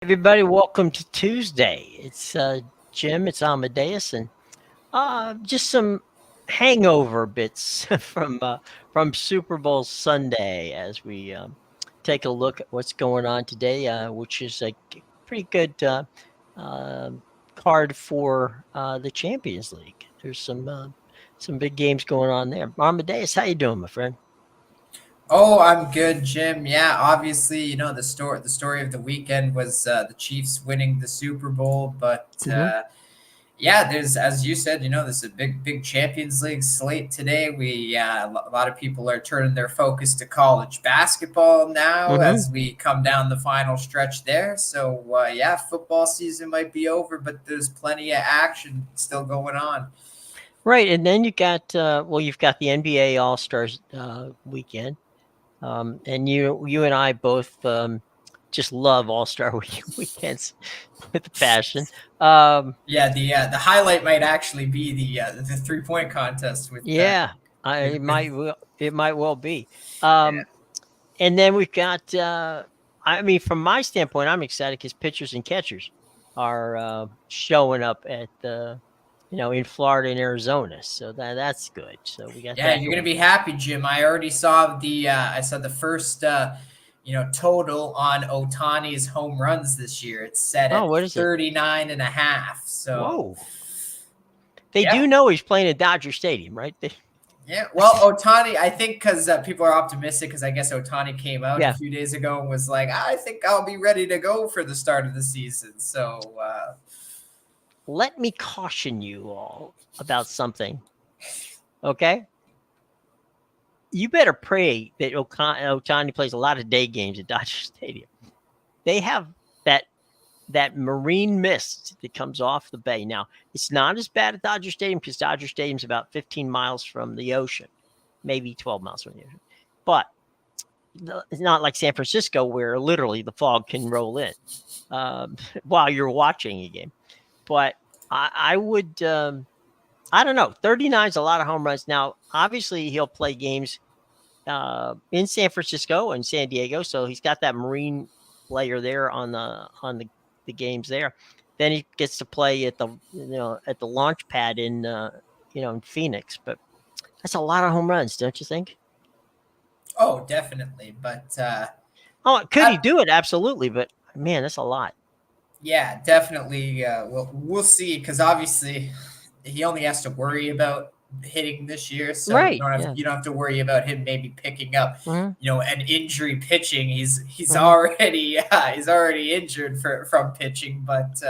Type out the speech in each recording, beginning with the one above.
Everybody, welcome to Tuesday. It's Jim, it's Amedeus, and just some hangover bits from Super Bowl Sunday as we take a look at what's going on today, which is a pretty good uh, card for the Champions League. There's some big games going on there. Amadeus, how you doing, my friend? Oh, I'm good, Jim. Yeah, obviously, the story of the weekend was the Chiefs winning the Super Bowl, but Hmm. yeah, there's as you said, there's a big Champions League slate today. A lot of people are turning their focus to college basketball now Hmm. as we come down the final stretch there. So yeah, football season might be over, but there's plenty of action still going on. Right, and then you got you've got the NBA All Stars weekend. And you and I both just love All Star weekends with a passion. Um, Yeah, the highlight might actually be the 3-point contest yeah, with it might well be. yeah. Um, and then we've got. I mean, from my standpoint, I'm excited because pitchers and catchers are showing up at the, in Florida and Arizona. So that's good. So we got Yeah, that you're gonna going. be happy, Jim. I already saw the first total on Otani's home runs this year. It's set Oh, at what is it? 39 and a half. So Whoa! They yeah, do know he's playing at Dodger Stadium, right? yeah. Well, Otani, I think because people are optimistic because I guess Otani came out a Yeah. few days ago and was like, I think I'll be ready to go for the start of the season. So Let me caution you all about something. Okay, you better pray that Otani plays a lot of day games at Dodger Stadium. They have that that marine mist that comes off the bay. Now, it's not as bad at Dodger Stadium because Dodger Stadium's about 15 miles from the ocean, maybe 12 miles from the ocean. But it's not like San Francisco where literally the fog can roll in while you're watching a game. But I would, I don't know, 39 is a lot of home runs. Now, obviously, he'll play games in San Francisco and San Diego, so he's got that marine layer there on the games there. Then he gets to play at the launch pad in Phoenix. But that's a lot of home runs, don't you think? oh, definitely. But Oh, could he I, do it? Absolutely, but man, that's a lot. yeah, definitely. We'll see because obviously he only has to worry about hitting this year, so Right? Yeah. you don't have to worry about him maybe picking up Hmm. an injury pitching. He's Hmm. already he's already injured from pitching, but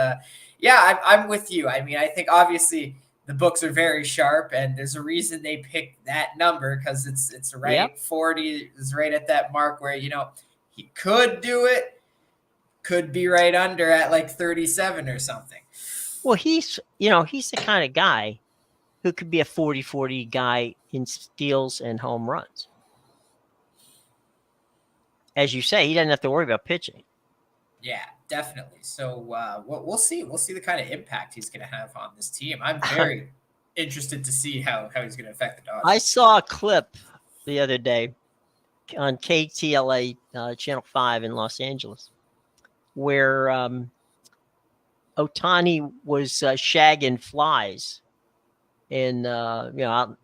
yeah, I'm with you. I mean, I think obviously the books are very sharp, and there's a reason they picked that number because it's Yep. right 40 is right at that mark where he could do it, could be right under at like 37 or something. Well, he's the kind of guy who could be a 40-40 guy in steals and home runs. As you say, he doesn't have to worry about pitching. Yeah, definitely. So we'll see. We'll see the kind of impact he's going to have on this team. I'm very interested to see how he's going to affect the I Dodgers. saw a clip the other day on KTLA Channel 5 in Los Angeles where Otani was shagging flies in out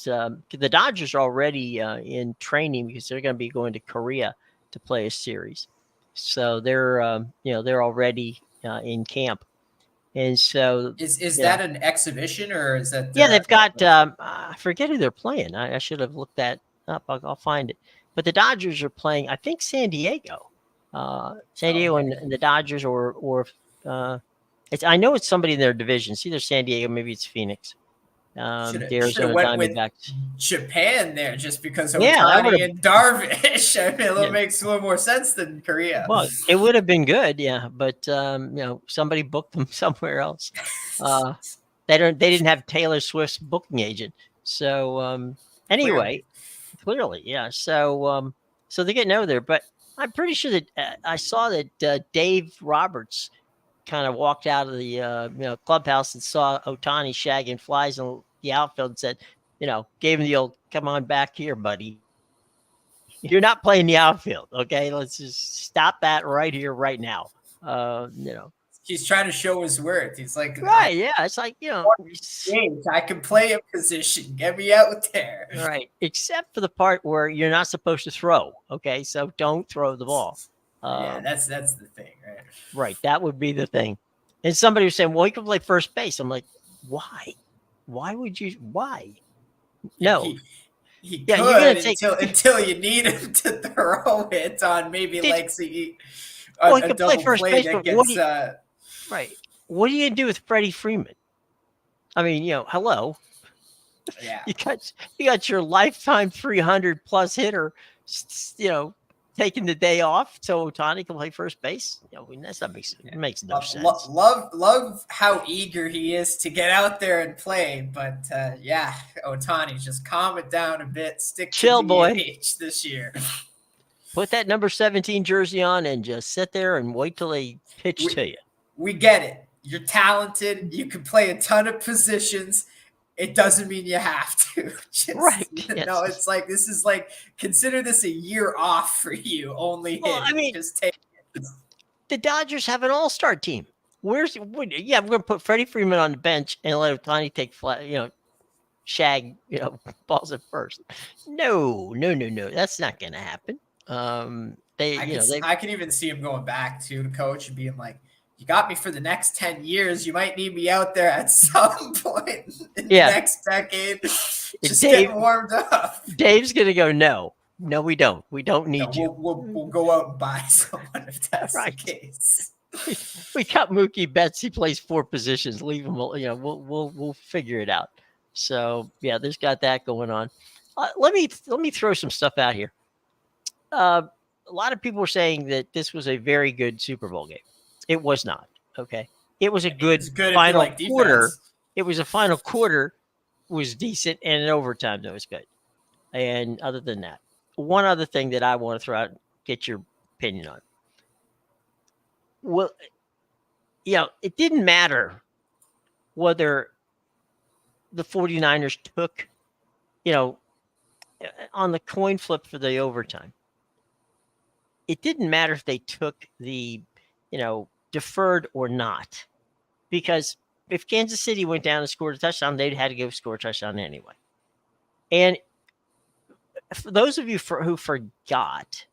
the Dodgers are already in training because they're going to be going to Korea to play a series, so they're already in camp, and so Is you know that an exhibition or is that yeah, they've got I forget who they're playing. I should have looked that up. I'll find it. But the Dodgers are playing, I think, San Diego. San Diego okay? and the Dodgers, or uh, I know it's somebody in their division. It's either San Diego, maybe it's Phoenix. The Should have Arizona went with Diamondbacks. Japan there just because Yeah, that would Otani have. and Darvish. I mean, Yeah, it makes a little more sense than Korea. well, it would have been good. Yeah, but somebody booked them somewhere else. Uh, they didn't have Taylor Swift's booking agent. So Clearly. anyway, clearly, yeah. So they're getting over there, but I'm pretty sure that I saw that Dave Roberts kind of walked out of the clubhouse and saw Otani shagging flies in the outfield and said, gave him the old "come on back here, buddy." You're not playing the outfield, okay? Let's just stop that right here, right now. You know, He's trying to show his worth. He's like, right? Yeah, it's like I can play a position. Get me out there. right. Except for the part where you're not supposed to throw. Okay, so don't throw the ball. Yeah, that's the thing, right? Right. That would be the thing. And somebody was saying, "Well, he can play first base." I'm like, why? Why would you? Why? Yeah, No. he Yeah, you're gonna could take. until you need him to throw it on maybe Did, like see well, he a can play double first play base, that but what do gets you? Right. What are you gonna do with Freddie Freeman? I mean, hello. yeah. You got your lifetime 300 plus hitter, taking the day off so Ohtani can play first base. That's not makes no sense. Love how eager he is to get out there and play, but yeah, Otani, just calm it down a bit. Stick Chill, to boy. DH this year. Put that number 17 jersey on and just sit there and wait till they pitch to you. We get it. You're talented. You can play a ton of positions. It doesn't mean you have to. Right. No, it's like this is like consider this a year off for you. Only Well, I mean, just take it. The Dodgers have an all-star team. We're going to put Freddie Freeman on the bench and let Ohtani take shag, balls at first. No. That's not going to happen. I can even see him going back to the coach and being like, "You got me for the next 10 years. You might need me out there at some point in the next decade. Just getting warmed up." Dave's going to go, "No, we don't. We don't need you. We'll go out and buy someone if that's the case." We got Mookie Betts. He plays 4 positions. Leave him. We'll figure it out. So yeah, there's got that going on. Let me throw some stuff out here. A lot of people were saying that this was a very good Super Bowl game. It was not. Okay, it was a good final quarter. It was a final quarter was decent, and in overtime that was good. And other than that, one other thing that I want to throw out, get your opinion on. Well, it didn't matter whether the 49ers took, on the coin flip for the overtime. It didn't matter if they took the, deferred or not, because if Kansas City went down and scored a touchdown, they'd had to go score a touchdown anyway. And for those of you who forgot,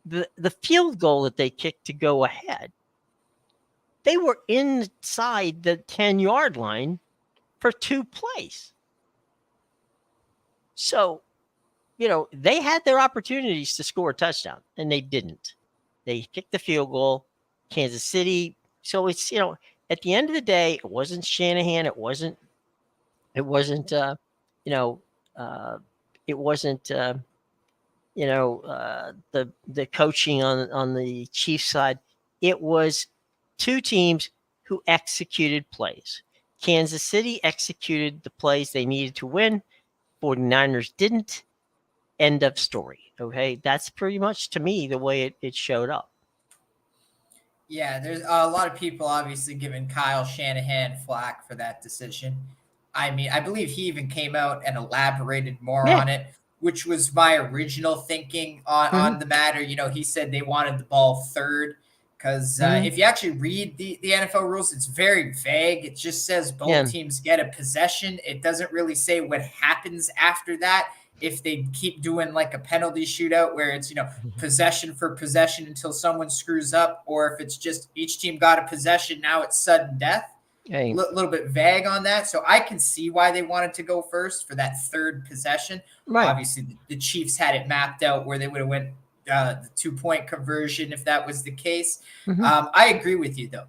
the field goal that they kicked to go ahead, they were inside the 10-yard line for 2 plays. So, they had their opportunities to score a touchdown, and they didn't. They kicked the field goal. Kansas City. So it's, at the end of the day, it wasn't Shanahan. It wasn't the coaching on the Chiefs side. It was 2 teams who executed plays. Kansas City executed the plays they needed to win. 49ers didn't. End of story. Okay, that's pretty much, to me, the way it showed up. Yeah, there's a lot of people obviously giving Kyle Shanahan flack for that decision. I mean, I believe he even came out and elaborated more on it, which was my original thinking on the matter. He said they wanted the ball third because if you actually read the NFL rules, it's very vague. It just says both teams get a possession. It doesn't really say what happens after that. If they keep doing like a penalty shootout where it's, possession for possession until someone screws up, or if it's just each team got a possession, now it's sudden death. A little bit vague on that. So I can see why they wanted to go first for that third possession. Right. Obviously, the Chiefs had it mapped out where they would have went the 2-point conversion if that was the case. I agree with you, though.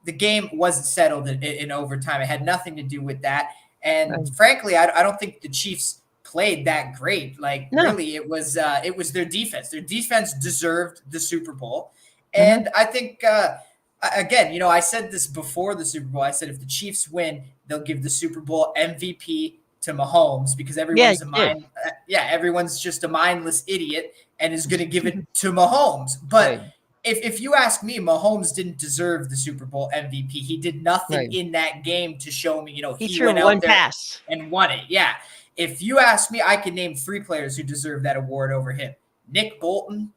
The game wasn't settled in overtime. It had nothing to do with that. And frankly, I don't think the Chiefs played that great. Really, it was their defense. Their defense deserved the Super Bowl. And I think, again, I said this before the Super Bowl. I said if the Chiefs win, they'll give the Super Bowl MVP to Mahomes because everyone's everyone's just a mindless idiot and is going to give it to Mahomes. But if you ask me, Mahomes didn't deserve the Super Bowl MVP. He did nothing in that game to show me, he threw went out one pass and won it. Yeah. If you ask me, I can name 3 players who deserve that award over him: Nick Bolton,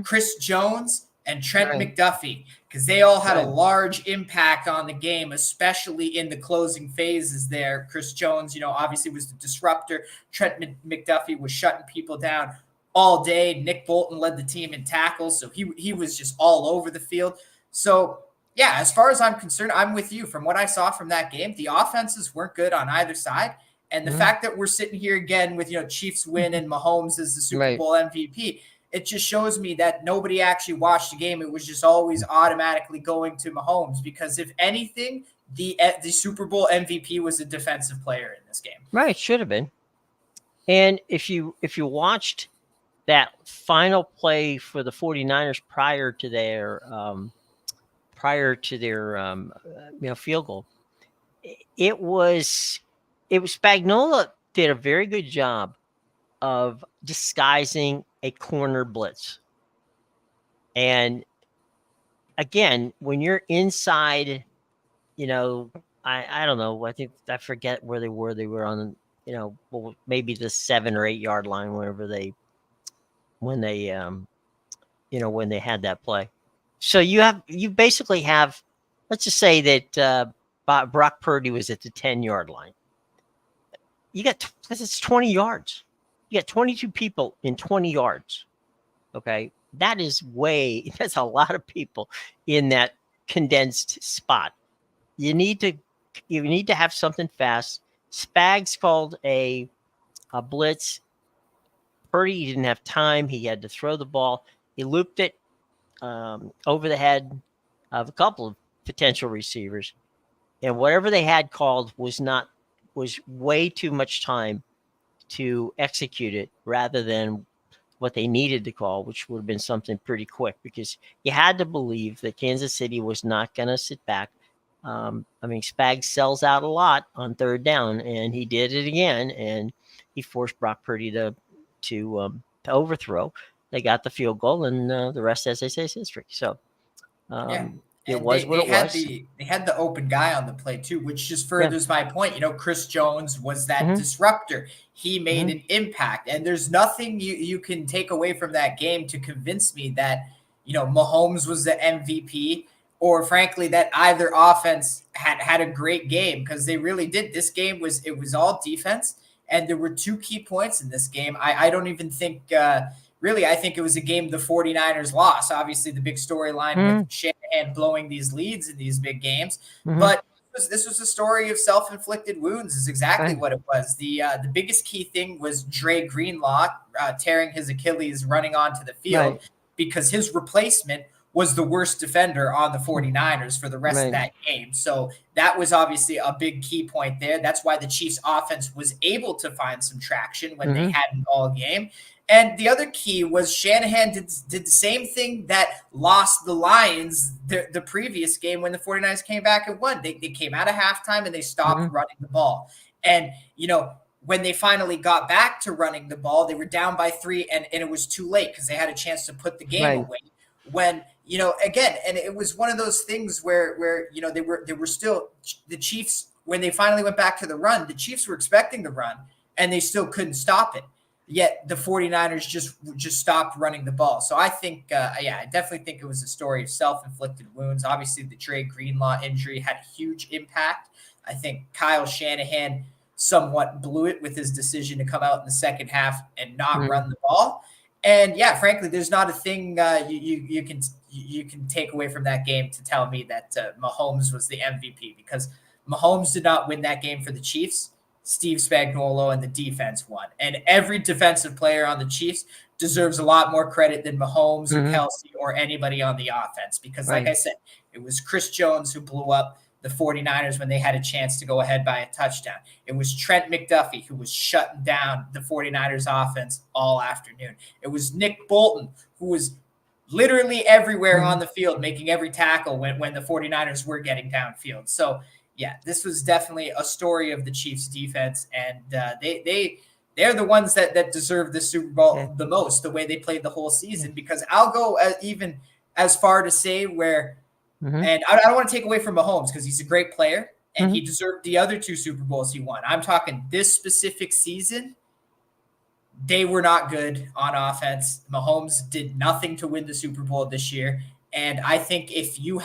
Chris Jones, and Trent Right. McDuffie, because they all had a Right. large impact on the game, especially in the closing phases there. Chris Jones, obviously was the disruptor. Trent McDuffie was shutting people down all day. Nick Bolton led the team in tackles, so he was just all over the field. So, yeah, as far as I'm concerned, I'm with you. From what I saw from that game, the offenses weren't good on either side. And the fact that we're sitting here again with, Chiefs win and Mahomes is the Super Right. Bowl MVP, it just shows me that nobody actually watched the game. It was just always automatically going to Mahomes, because if anything, the Super Bowl MVP was a defensive player in this game. Right. Should have been. And if you watched that final play for the 49ers prior to their field goal, it was Spagnuolo did a very good job of disguising a corner blitz. And again, when you're inside, I don't know. I forget where they were. They were on, maybe the 7 or 8 yard line when they had that play. So you basically have, let's just say that Brock Purdy was at the 10 yard line. You got, because it's 20 yards. You got 22 people in 20 yards. Okay. That's a lot of people in that condensed spot. You need to have something fast. Spags called a blitz. Purdy didn't have time. He had to throw the ball. He looped it over the head of a couple of potential receivers, and whatever they had called was way too much time to execute it, rather than what they needed to call, which would have been something pretty quick, because you had to believe that Kansas City was not going to sit back. Spags sells out a lot on third down, and he did it again, and he forced Brock Purdy to overthrow. They got the field goal, and the rest, as they say, is history. So it was what it was. They had the open guy on the play too, which just furthers my point. Chris Jones was that disruptor. He made an impact, and there's nothing you can take away from that game to convince me that Mahomes was the MVP, or frankly that either offense had a great game, because they really did. This game was all defense, and there were 2 key points in this game. I don't even think. Really, I think it was a game the 49ers lost. Obviously, the big storyline with Shanahan blowing these leads in these big games. But this was a story of self-inflicted wounds, is exactly what it was. The biggest key thing was Dre Greenlaw tearing his Achilles running onto the field, because his replacement was the worst defender on the 49ers for the rest of that game. So that was obviously a big key point there. That's why the Chiefs offense was able to find some traction when they hadn't all game. And the other key was Shanahan did the same thing that lost the Lions the previous game when the 49ers came back and won. They came out of halftime and they stopped running the ball. And, when they finally got back to running the ball, they were down by 3, and it was too late, because they had a chance to put the game away. When, again, and it was one of those things where they were still, the Chiefs, when they finally went back to the run, the Chiefs were expecting the run, and they still couldn't stop it. Yet the 49ers just stopped running the ball. So I think, I definitely think it was a story of self-inflicted wounds. Obviously, the Dre Greenlaw injury had a huge impact. I think Kyle Shanahan somewhat blew it with his decision to come out in the second half and not run the ball. And frankly, there's not a thing you can take away from that game to tell me that Mahomes was the MVP, because Mahomes did not win that game for the Chiefs. Steve Spagnuolo and the defense won. And every defensive player on the Chiefs deserves a lot more credit than Mahomes or Kelsey or anybody on the offense, because like I said, it was Chris Jones who blew up the 49ers when they had a chance to go ahead by a touchdown. It was Trent McDuffie who was shutting down the 49ers offense all afternoon. It was Nick Bolton, who was literally everywhere on the field, making every tackle when the 49ers were getting downfield. So this was definitely a story of the Chiefs defense, and they're the ones that deserve the Super Bowl the most, the way they played the whole season, because I'll go even as far to say where, and I don't want to take away from Mahomes, because he's a great player and he deserved the other 2 Super Bowls he won. I'm talking this specific season. They were not good on offense. Mahomes did nothing to win the Super Bowl this year. And I think if you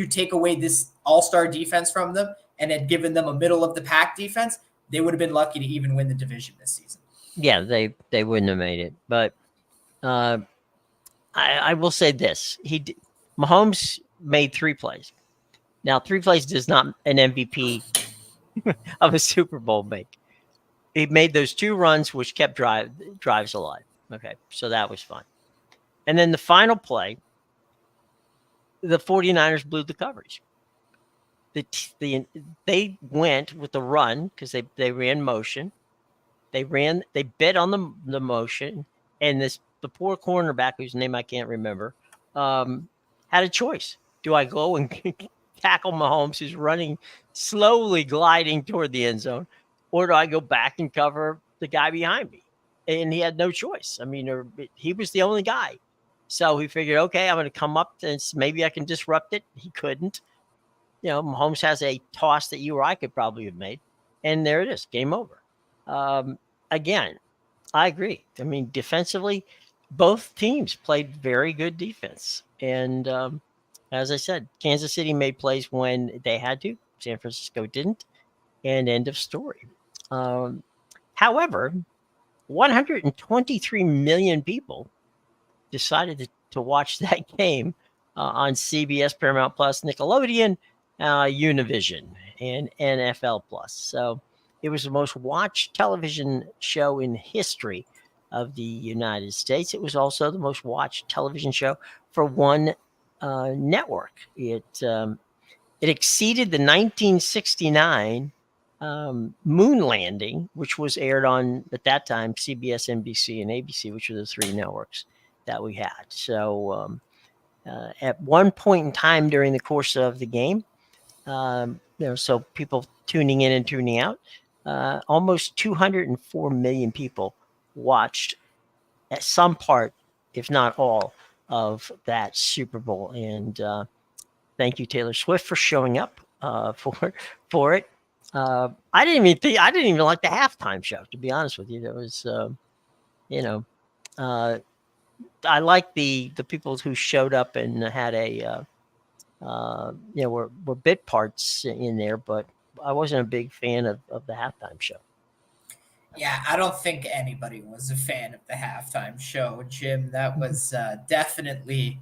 take away this all-star defense from them and had given them a middle of the pack defense, they would have been lucky to even win the division this season. Yeah, they wouldn't have made it. But I will say this: Mahomes made 3 plays. Now, 3 plays does not an MVP of a Super Bowl make. He made those 2 runs, which kept drives alive. Okay, so that was fine. And then the final play, the 49ers blew the coverage. They went with the run because they ran motion. They bet on the motion, and the poor cornerback whose name I can't remember had a choice. Do I go and tackle Mahomes, who's running slowly gliding toward the end zone, or do I go back and cover the guy behind me? And he had no choice. I mean, he was the only guy. So he figured, okay, I'm going to come up and maybe I can disrupt it. He couldn't. Mahomes has a toss that you or I could probably have made. And there it is, game over. Again, I agree. I mean, defensively, both teams played very good defense. And as I said, Kansas City made plays when they had to. San Francisco didn't. And end of story. However, 123 million people decided to watch that game on CBS, Paramount Plus, Nickelodeon, Univision, and NFL Plus. So it was the most watched television show in history of the United States. It was also the most watched television show for one network. It exceeded the 1969 moon landing, which was aired on, at that time, CBS, NBC, and ABC, which were the 3 networks that we had. So at one point in time during the course of the game, so people tuning in and tuning out, almost 204 million people watched at some part, if not all, of that Super Bowl. And thank you, Taylor Swift, for showing up for it. I didn't even like the halftime show, to be honest with you. That was, I like the people who showed up and had were bit parts in there, but I wasn't a big fan of the halftime show. Yeah, I don't think anybody was a fan of the halftime show, Jim. That was definitely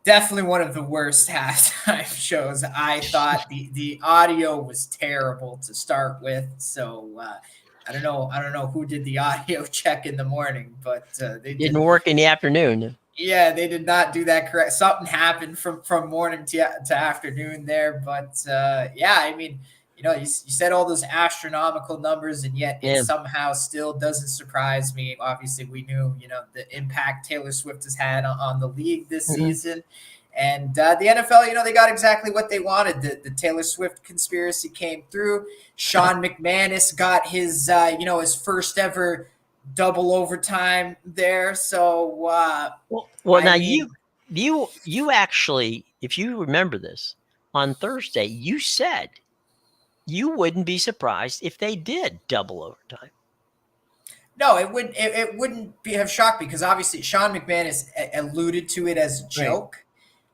one of the worst halftime shows. I thought the audio was terrible to start with. So I don't know who did the audio check in the morning, but they didn't work in the afternoon. Yeah, they did not do that correct. Something happened from morning to afternoon there, but yeah, I mean, you said all those astronomical numbers, and yet it somehow still doesn't surprise me. Obviously, we knew, the impact Taylor Swift has had on the league this season. And the NFL, they got exactly what they wanted. The Taylor Swift conspiracy came through. Sean McManus got his, his first ever double overtime there. So, now you actually, if you remember this, on Thursday, you said you wouldn't be surprised if they did double overtime. No, it wouldn't have shocked me, because obviously Sean McManus alluded to it as a joke,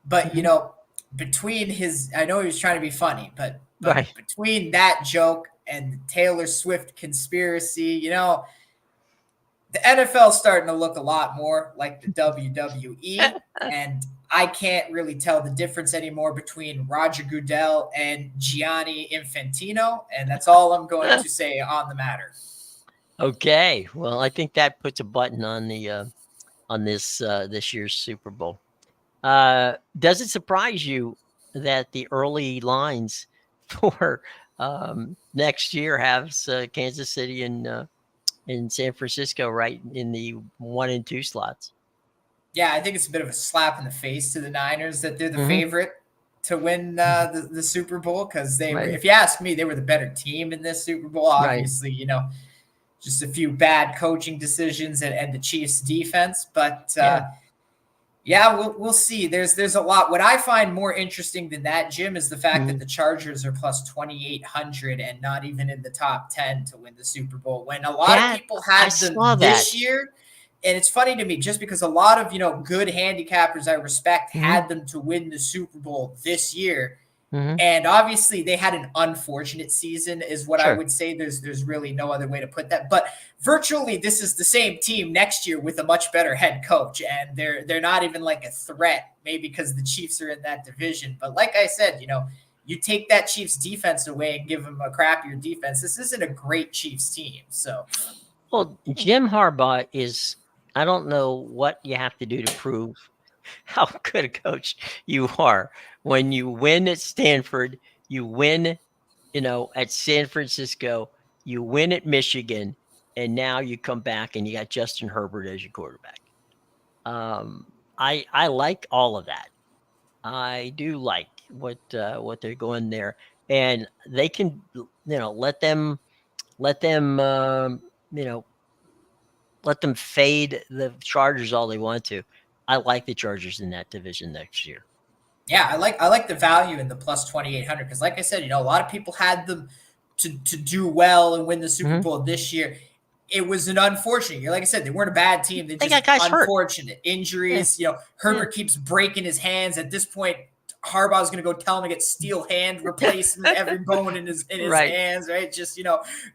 but between I know he was trying to be funny, but between that joke and the Taylor Swift conspiracy, the NFL is starting to look a lot more like the WWE, and I can't really tell the difference anymore between Roger Goodell and Gianni Infantino, and that's all I'm going to say on the matter. Okay, well, I think that puts a button on the on this year's Super Bowl. Does it surprise you that the early lines for next year have Kansas City and San Francisco right in the 1 and 2 slots? Yeah, I think it's a bit of a slap in the face to the Niners that they're the favorite to win the Super Bowl, because they were, if you ask me, they were the better team in this Super Bowl. Obviously, just a few bad coaching decisions and the Chiefs defense, but we'll see. There's a lot. What I find more interesting than that, Jim, is the fact that the Chargers are plus 2,800 and not even in the top 10 to win the Super Bowl, when a lot of people had them this year and it's funny to me just because a lot of, good handicappers I respect Mhm. had them to win the Super Bowl this year. Mhm. And obviously they had an unfortunate season is what I Sure. would say. There's really no other way to put that. But virtually this is the same team next year with a much better head coach. And they're not even like a threat, maybe because the Chiefs are in that division. But like I said, you take that Chiefs defense away and give them a crappier defense. This isn't a great Chiefs team. So Well, Jim Harbaugh is, I don't know what you have to do to prove how good a coach you are. When you win at Stanford, you win, at San Francisco, you win at Michigan, and now you come back and you got Justin Herbert as your quarterback. I like all of that. I do like what they're going there, and they can, let them, let them, let them fade the Chargers all they want to. I like the Chargers in that division next year. yeah, I like the value in the plus 2,800 because, like I said, a lot of people had them to do well and win the Super Mhm. Bowl this year. It was an unfortunate year. Like I said, they weren't a bad team. They They just got guys hurt. unfortunate injuries. Herbert keeps breaking his hands. At this point, Harbaugh's going to go tell him to get steel hand replacement, every bone in his Right. hands, right? Just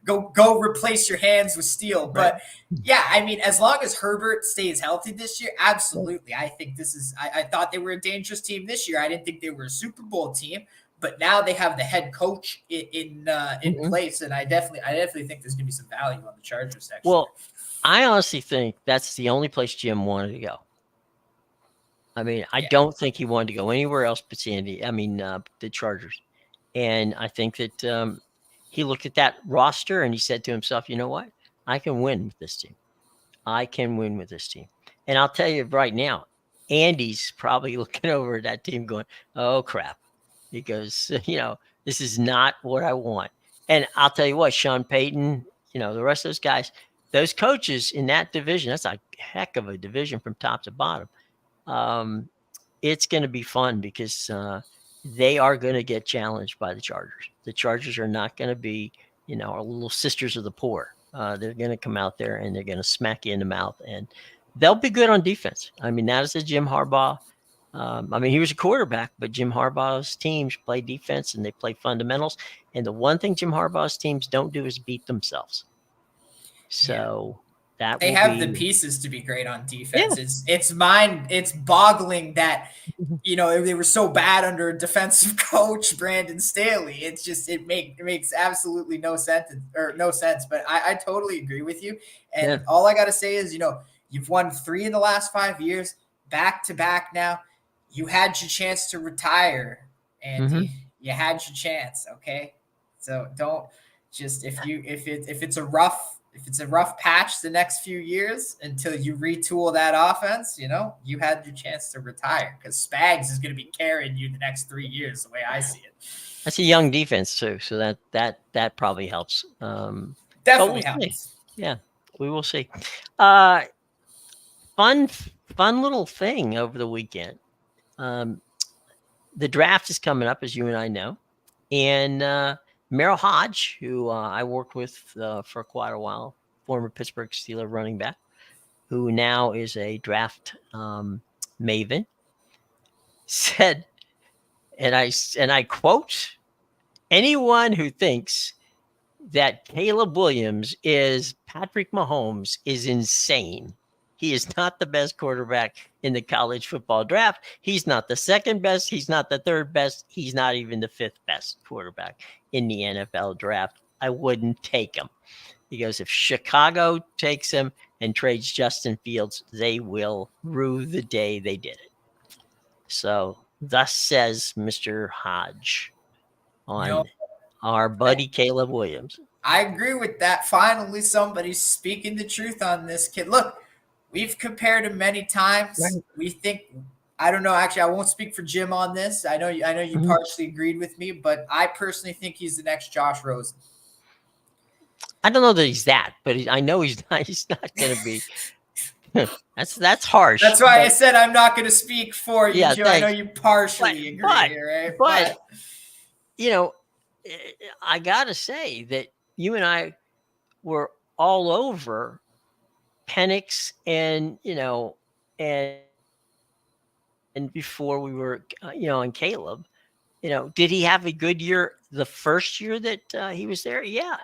go replace your hands with steel. Right. But yeah, I mean, as long as Herbert stays healthy this year, absolutely. I think this is. I thought they were a dangerous team this year. I didn't think they were a Super Bowl team, but now they have the head coach in Mhm. place, and I definitely think there's going to be some value on the Chargers next Well, year. I honestly think that's the only place Jim wanted to go. I mean, I Yeah. don't think he wanted to go anywhere else but the Chargers. And I think that he looked at that roster and he said to himself, you know what? I can win with this team. I can win with this team. And I'll tell you right now, Andy's probably looking over at that team going, oh, crap. He goes, this is not what I want. And I'll tell you what, Sean Payton, the rest of those guys, those coaches in that division, that's a heck of a division from top to bottom. It's going to be fun because they are going to get challenged by the Chargers. The Chargers are not going to be, our little sisters of the poor. They're going to come out there and they're going to smack you in the mouth, and they'll be good on defense. I mean, that is a Jim Harbaugh. He was a quarterback, but Jim Harbaugh's teams play defense and they play fundamentals. And the one thing Jim Harbaugh's teams don't do is beat themselves. So that They will have be the pieces to be great on defense. It's boggling that they were so bad under a defensive coach, Brandon Staley. It's just it makes absolutely no sense. But I totally agree with you. And all I gotta say is, you've won 3 in the last 5 years, back to back now. You had your chance to retire, Andy. You had your chance, okay? So don't just if it's a rough patch the next few years until you retool that offense, you had your chance to retire because Spags is going to be carrying you the next 3 years, the way I see it. That's a young defense too, so that probably helps. Definitely helps. Yeah, we will see. Fun little thing over the weekend. The draft is coming up, as you and I know, and Merrill Hodge, who I worked with for quite a while, former Pittsburgh Steelers running back, who now is a draft maven, said, and I quote, anyone who thinks that Caleb Williams is Patrick Mahomes is insane. He is not the best quarterback in the college football draft. He's not the second best. He's not the third best. He's not even the fifth best quarterback in the NFL draft. I wouldn't take him. He goes, if Chicago takes him and trades Justin Fields, they will rue the day they did it. So thus says Mr. Hodge on our buddy Caleb Williams. I agree with that. Finally, somebody's speaking the truth on this kid. Look, we've compared him many times. Right. We think, I don't know. Actually, I won't speak for Jim on this. I know you partially agreed with me, but I personally think he's the next Josh Rosen. I don't know that he's that, but I know he's not. He's not going to be. That's harsh. That's why I said I'm not going to speak for you, Jim. Thanks. I know you partially agree here, right? But I got to say that you and I were all over Penix and and before we were and Caleb, did he have a good year the first year that he was there? Yeah.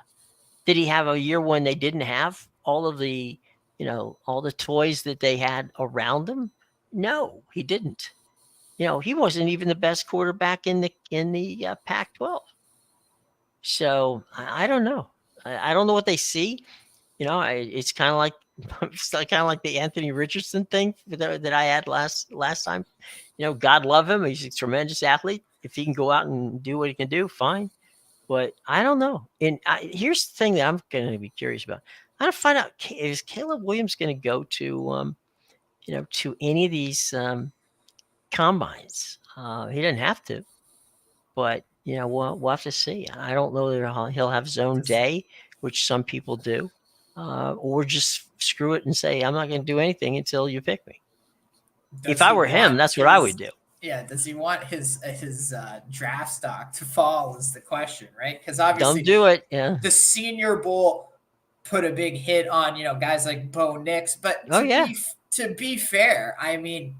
Did he have a year when they didn't have all of the all the toys that they had around him? No, he didn't. He wasn't even the best quarterback in the Pac-12. So I don't know. I don't know what they see. It's kind of like the Anthony Richardson thing that I had last time. God love him. He's a tremendous athlete. If he can go out and do what he can do, fine. But I don't know. And here's the thing that I'm going to be curious about. I want to find out, is Caleb Williams going to go to to any of these combines? He doesn't have to, but we'll have to see. I don't know that he'll have his own day, which some people do, or just screw it and say, I'm not going to do anything until you pick me. If I were him, that's what I would do. Yeah, does he want his draft stock to fall is the question, right? Because obviously, don't do it. Yeah, the Senior Bowl put a big hit on guys like Bo Nix, but to be fair, I mean,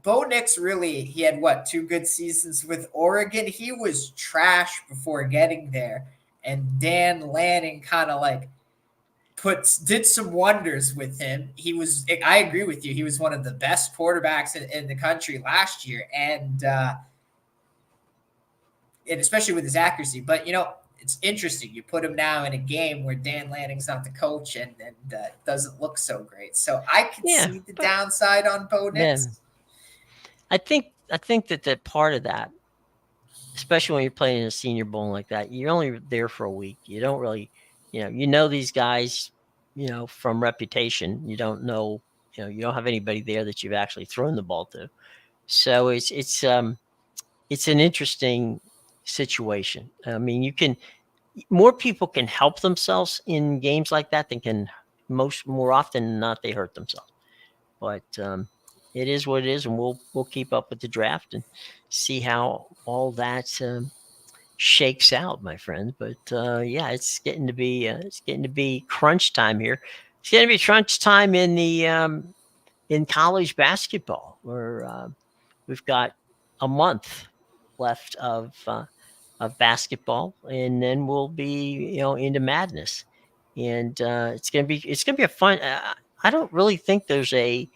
Bo Nix really, he had 2 good seasons with Oregon. He was trash before getting there, and Dan Lanning kind of like did some wonders with him. I agree with you. He was one of the best quarterbacks in the country last year, and especially with his accuracy. But it's interesting. You put him now in a game where Dan Lanning's not the coach, and doesn't look so great. So I can see the downside on Bo Nix. I think that part of that, especially when you're playing in a Senior Bowl like that, you're only there for a week. You don't really, these guys, from reputation. You don't know, you don't have anybody there that you've actually thrown the ball to. So it's an interesting situation. I mean, more people can help themselves in games like that than can more often than not they hurt themselves. But it is what it is, and we'll keep up with the draft and see how all that shakes out, my friend. But it's getting to be crunch time here. It's going to be crunch time in the in college basketball, where we've got a month left of basketball, and then we'll be into madness, and it's gonna be a fun. I don't really think there's a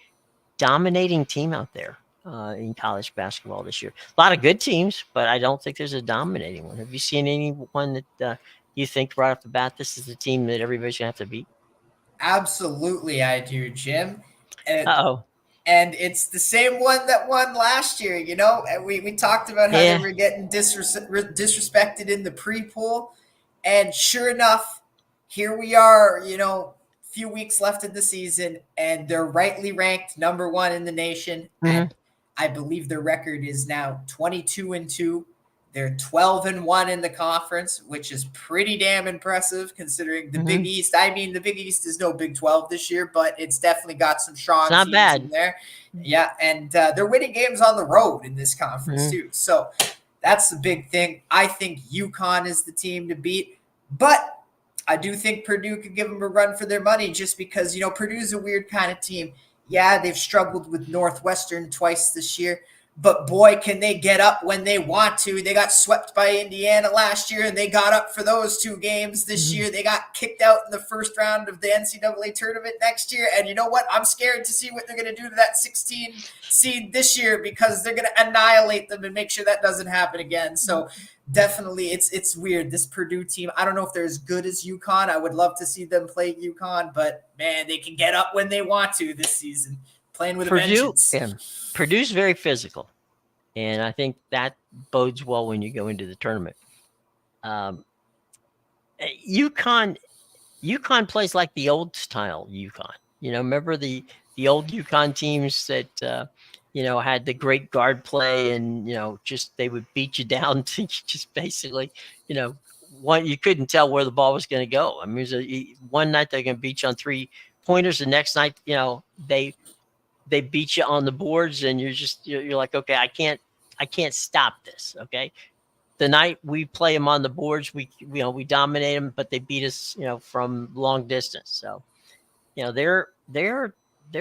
dominating team out there in college basketball this year. A lot of good teams, but I don't think there's a dominating one. Have you seen anyone that you think right off the bat this is the team that everybody's gonna have to beat? Absolutely, I do, Jim. Uh-oh. And it's the same one that won last year, And we talked about how they were getting disrespected in the pre-pool. And sure enough, here we are, few weeks left in the season, and they're rightly ranked number 1 in the nation. Mm-hmm. And I believe their record is now 22-2. They're 12-1 in the conference, which is pretty damn impressive considering the Big East. I mean, the Big East is no Big 12 this year, but it's definitely got some strong teams in there. Yeah, and they're winning games on the road in this conference too. So that's the big thing. I think UConn is the team to beat, but I do think Purdue could give them a run for their money just because, Purdue's a weird kind of team. Yeah, they've struggled with Northwestern twice this year. But boy, can they get up when they want to. They got swept by Indiana last year, and they got up for those 2 games this year. They got kicked out in the first round of the NCAA tournament next year. And you know what? I'm scared to see what they're going to do to that 16 seed this year because they're going to annihilate them and make sure that doesn't happen again. So definitely it's weird. This Purdue team, I don't know if they're as good as UConn. I would love to see them play UConn, but, man, they can get up when they want to this season. Playing with Purdue, Purdue's very physical, and I think that bodes well when you go into the tournament. UConn plays like the old style UConn. Remember the old UConn teams that had the great guard play, and just they would beat you down to just basically you couldn't tell where the ball was going to go. I mean, one night they're going to beat you on 3-pointers, the next night they beat you on the boards, and you're like, okay, I can't stop this. Okay. The night we play them on the boards, we dominate them, but they beat us, from long distance. So you know, they're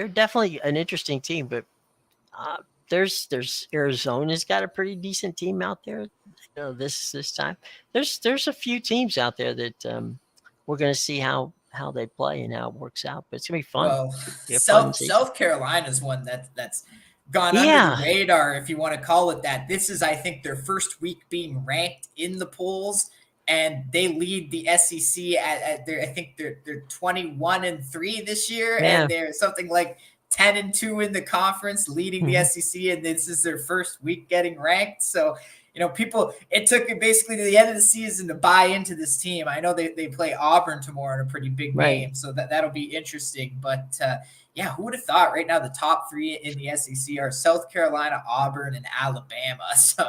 definitely an interesting team, but uh, there's Arizona's got a pretty decent team out there. You know, this time there's a few teams out there that we're going to see how they play and how it works out. But it's gonna be fun. Well, It's gonna be a fun season. South Carolina's one that's gone under the Yeah, radar, if you want to call it that. This is, I think, their first week being ranked in the polls, and they lead the SEC at their, I think they're 21-3 this year, yeah. and they're something like 10-2 in the conference, leading the SEC, and this is their first week getting ranked. So, you know, people, it took basically to the end of the season to buy into this team. I know they play Auburn tomorrow in a pretty big game, so that'll be interesting. But yeah, who would have thought right now the top three in the SEC are South Carolina, Auburn, and Alabama? So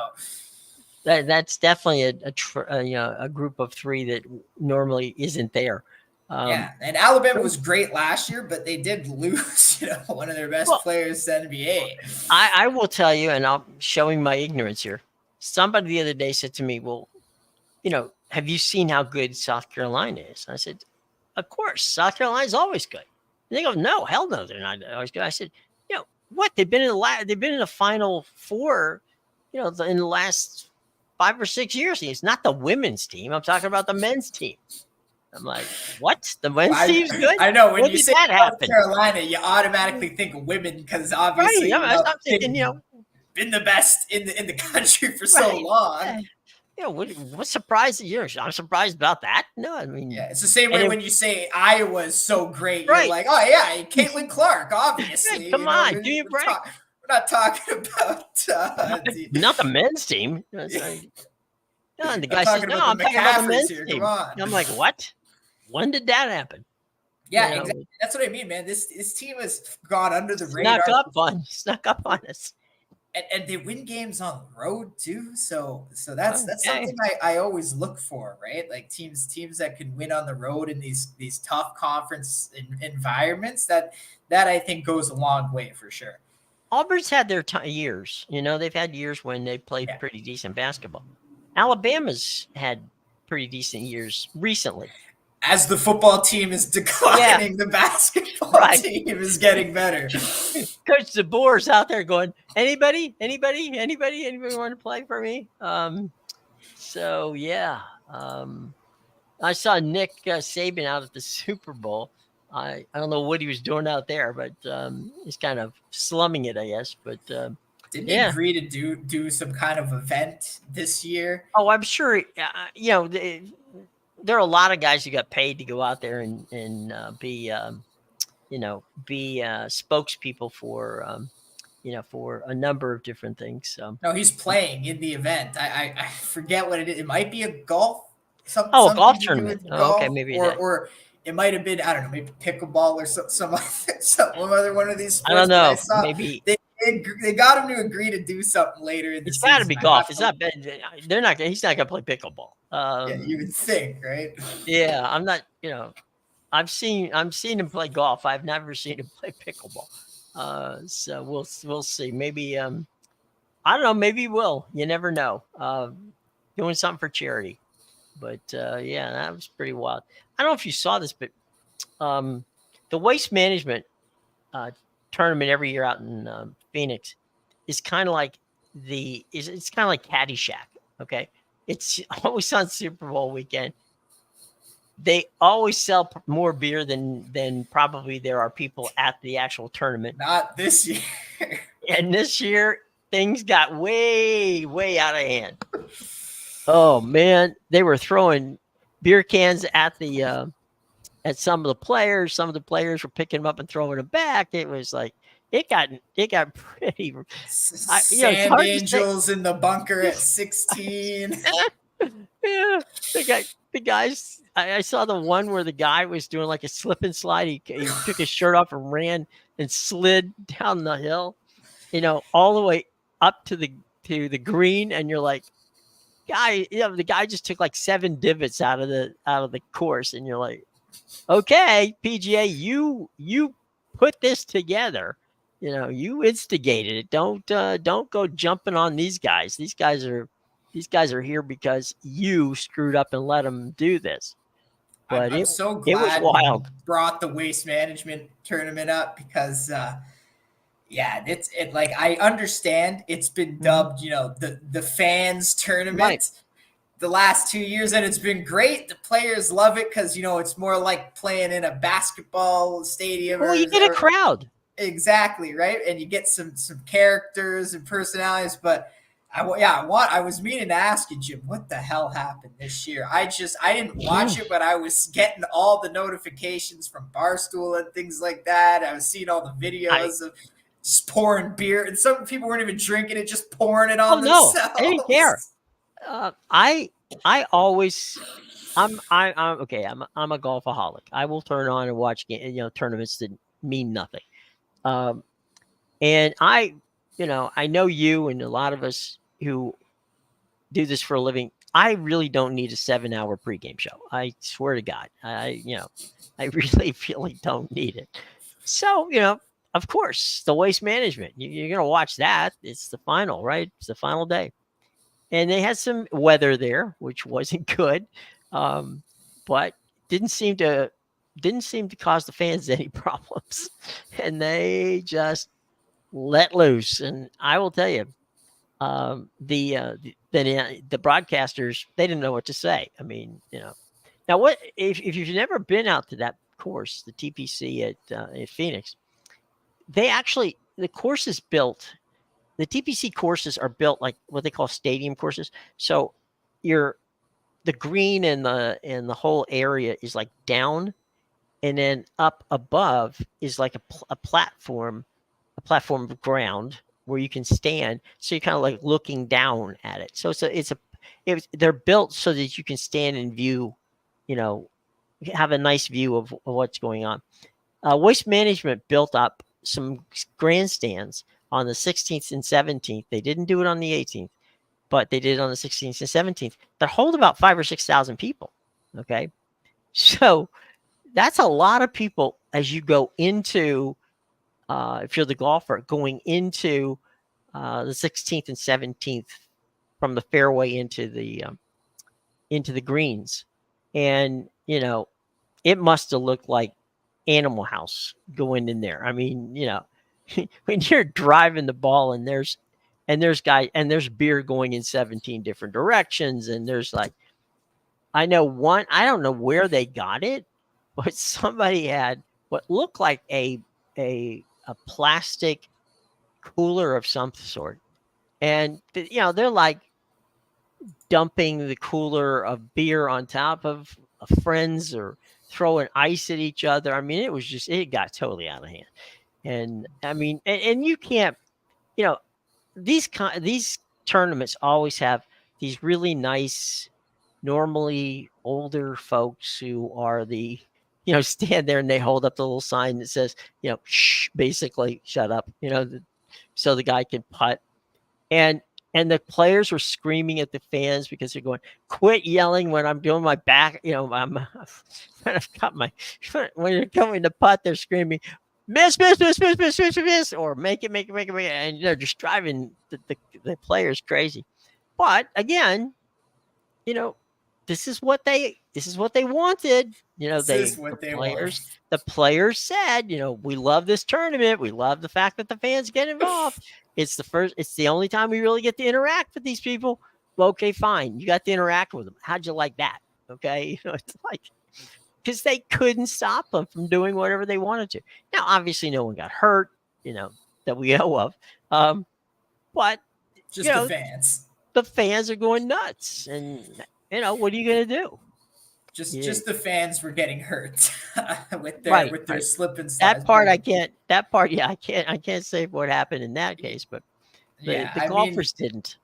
that's definitely you know, a group of three that normally isn't there. Yeah, and Alabama was great last year, but they did lose, you know, one of their best players to the NBA. I will tell you, and I'm showing my ignorance here. Somebody the other day said to me, "Well, you know, have you seen how good South Carolina is?" I said, "Of course, South Carolina is always good." And they go, "No, hell no, they're not always good." I said, "You know what? They've been in the Final Four, you know, in the last 5 or 6 years. It's not the women's team. I'm talking about the men's team." I'm like, "What? The men's team's good?" I know when when you did say that South happen? Carolina, you automatically think of women because obviously, Right. I'm thinking, you know, been the best in the country for so long. Yeah, what surprised you? I'm surprised about that. No, I mean, yeah, it's the same way when you say Iowa is so great. You're Right. like, oh yeah, Caitlin Clark, obviously. Come on, give me a break. We're not talking about not the men's team. No, and the guy says, "No, I'm talking about the men's team." I'm like, "What? When did that happen?" Yeah, you know, exactly. That's what I mean, man. This team has gone under the radar. Snuck up on us. And they win games on the road too. So that's something I always look for, right? Like teams that can win on the road in these tough conference environments. That I think goes a long way for sure. Auburn's had their years. You know, they've had years when they played pretty decent basketball. Alabama's had pretty decent years recently. As the football team is declining, the basketball team is getting better. Coach DeBoer's out there going, anybody want to play for me? So yeah, I saw Nick Saban out at the Super Bowl. I don't know what he was doing out there, but he's kind of slumming it, I guess. But didn't he agree to do some kind of event this year? Oh, I'm sure. You know, there are a lot of guys who got paid to go out there and be spokespeople for for a number of different things. So no, he's playing in the event. I forget what it is. It might be a golf. A golf tournament. Okay, maybe or it might have been, I don't know, maybe pickleball or some other one of these sports. I don't know. Maybe they got him to agree to do something later in the season. It's got to be golf. It's not. They're not. He's not going to play pickleball. Yeah, you would think, right? Yeah, I'm not. You know, I'm seeing him play golf. I've never seen him play pickleball. So we'll see. Maybe I don't know. Maybe he will. You never know. Doing something for charity. But yeah, that was pretty wild. I don't know if you saw this, but the waste management tournament every year out in Phoenix is kind of like it's kind of like Caddyshack. Okay, it's always on Super Bowl weekend. They always sell more beer than probably there are people at the actual tournament. Not this year. And this year things got way out of hand. Oh man, they were throwing beer cans at the at some of the players. Some of the players were picking them up and throwing them back. It was like it got pretty. Sand Angels in the bunker at 16. Yeah, the guys. I saw the one where the guy was doing like a slip and slide. He took his shirt off and ran and slid down the hill, all the way up to the green, and you're like, the guy just took like 7 divots out of the course, and you're like, okay, PGA, you put this together, you instigated it. Don't go jumping on these guys. These guys are here because you screwed up and let them do this. but I'm so it was glad you wild. brought the waste management tournament up because yeah, it like I understand it's been Mhm. dubbed, the fans Right. tournament the last 2 years, and it's been great. The players love it because it's more like playing in a basketball stadium Well, or, you get a or crowd. exactly right, and you get some characters and personalities. But I was meaning to ask you, Jim, what the hell happened this year? I didn't watch it, but I was getting all the notifications from Barstool and things like that. I was seeing all the I videos of just pouring beer, and some people weren't even drinking it, just pouring it Oh on no, I didn't care. themselves. Uh, I I always I'm okay. I'm a golfaholic. I will turn on and watch tournaments that mean nothing. Um, and I know you and a lot of us who do this for a living. I really don't need a 7-hour pregame show. I swear to God, I really really don't need it. So of course, the waste management. You're gonna watch that. It's the final, right? It's the final day. And they had some weather there, which wasn't good, um, but didn't seem to didn't seem to cause the fans any problems, and they just let loose. And I will tell you, the broadcasters, they didn't know what to say. I mean, now what if you've never been out to that course, the TPC at Phoenix? The course is built. The TPC courses are built like what they call stadium courses. So you're the green and the whole area is like down, and then up above is like a platform of ground where you can stand. So you're kind of like looking down at it. So they're built so that you can stand and view, you know, have a nice view of what's going on. Waste Management built up some grandstands on the 16th and 17th. They didn't do it on the 18th, but they did it on the 16th and 17th. That hold about 5 or 6 thousand people. Okay, so that's a lot of people as you go into. If you're the golfer going into the 16th and 17th from the fairway into the greens, and it must have looked like Animal House going in there. I mean, when you're driving the ball and there's beer going in 17 different directions, and there's like I know one, I don't know where they got it, but somebody had what looked like a plastic cooler of some sort. And they're like dumping the cooler of beer on top of friends or throwing ice at each other. I mean, it got totally out of hand. And I mean, and you can't, you know, these tournaments always have these really nice, normally older folks who are stand there and they hold up the little sign that says, shh, basically shut up, so the guy can putt. And the players were screaming at the fans because they're going, "Quit yelling when I'm doing my back." I'm when I've got my when you're coming to putt, they're screaming, "Miss, miss, miss, miss, miss, miss, miss," or make it, make it, make it, make it, and they're just driving the players crazy. But again, you know, this is what they wanted. This is what they want. The players said, we love this tournament. We love the fact that the fans get involved. It's the only time we really get to interact with these people. Well, okay, fine. You got to interact with them. How'd you like that? Okay. It's like, because they couldn't stop them from doing whatever they wanted to. Now, obviously no one got hurt, that we know of. But Just the fans. the fans are going nuts, and what are you going to do? Just the fans were getting hurt with their Right. slip and slide. That part, yeah, I can't say what happened in that case, but the golfers didn't.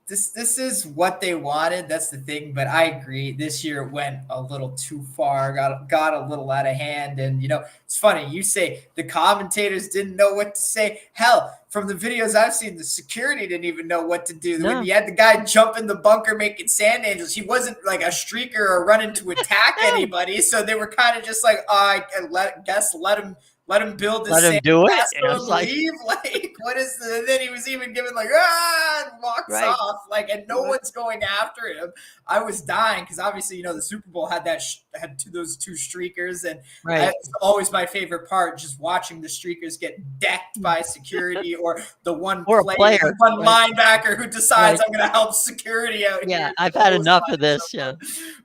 This is what they wanted. That's the thing. But I agree. This year it went a little too far. Got a little out of hand. And it's funny. You say the commentators didn't know what to say. Hell, from the videos I've seen, the security didn't even know what to do. No. When you had the guy jump in the bunker making sand angels, he wasn't like a streaker or running to attack anybody. So they were kind of just like, I guess let him let him build his Let him sand do it. And castle it's and like, leave. Like, what is the? And then he was even given like, and walks right. off. Like, and no one's going after him. I was dying because obviously, the Super Bowl had those two streakers, and Right. it's always my favorite part, just watching the streakers get decked by security or the one Or a player, the one right. linebacker who decides Right. I'm going to help security out Yeah, here. I've had enough of this. Yeah.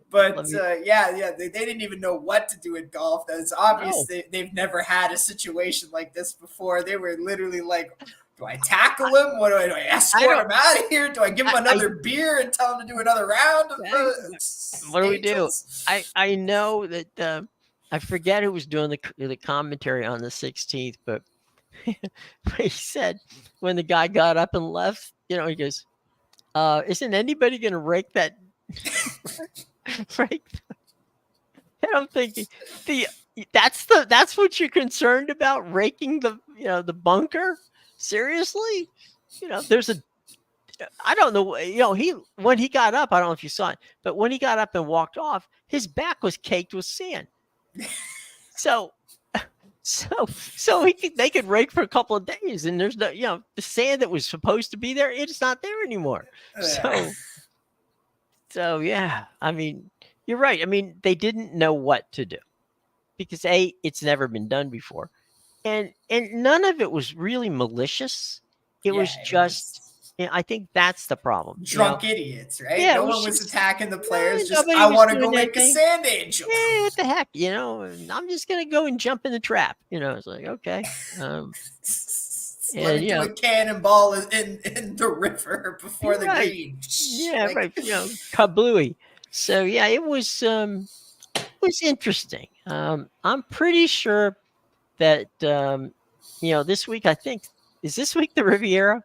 But they didn't even know what to do in golf. It's obvious No. they've never had a situation like this before. They were literally like, do I tackle him? What do I escort him out of here? Do I give him another beer and tell him to do another round? What do we do? I know that I forget who was doing the commentary on the 16th, but he said when the guy got up and left, he goes, isn't anybody going to rake that? Right. And I'm thinking that's what you're concerned about, raking the bunker. Seriously, there's I don't know, when he got up, I don't know if you saw it, but when he got up and walked off, his back was caked with sand. So they could rake for a couple of days, and there's the sand that was supposed to be there, it's not there anymore. So yeah, I mean, you're right. I mean, they didn't know what to do because it's never been done before, and none of it was really malicious. It was just, I think that's the problem. Drunk idiots, right? Yeah, no one was attacking the players. Just I want to go make a sand angel. Yeah, what the heck, I'm just gonna go and jump in the trap. It's like, okay. Let me do a cannonball in the river before the green. Yeah, right. Kablooey. So yeah, it was interesting. I'm pretty sure that this week, I think, is this week the Riviera?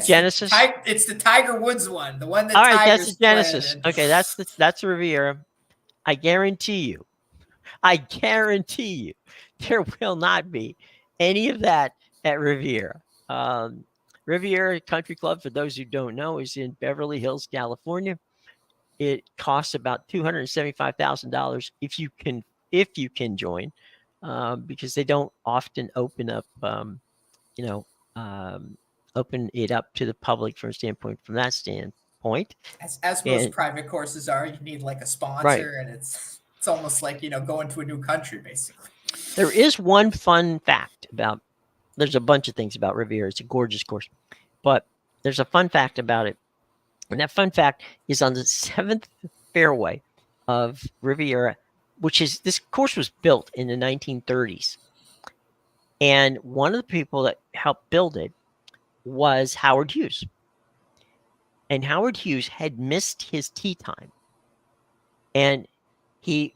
Genesis. It's the Tiger Woods one, the one that. All right, that's the Genesis. Okay, that's the Riviera. I guarantee you, there will not be any of that at Riviera. Riviera Country Club, for those who don't know, is in Beverly Hills, California. It costs about $275,000 if you can join, because they don't often open up, open it up to the public from that standpoint. As most private courses are, you need like a sponsor, and it's almost like going to a new country, basically. There is one fun fact about. There's a bunch of things about Riviera. It's a gorgeous course, but there's a fun fact about it, and that fun fact is on the 7th fairway of Riviera, this course was built in the 1930s, and one of the people that helped build it was Howard Hughes. And Howard Hughes had missed his tee time. And he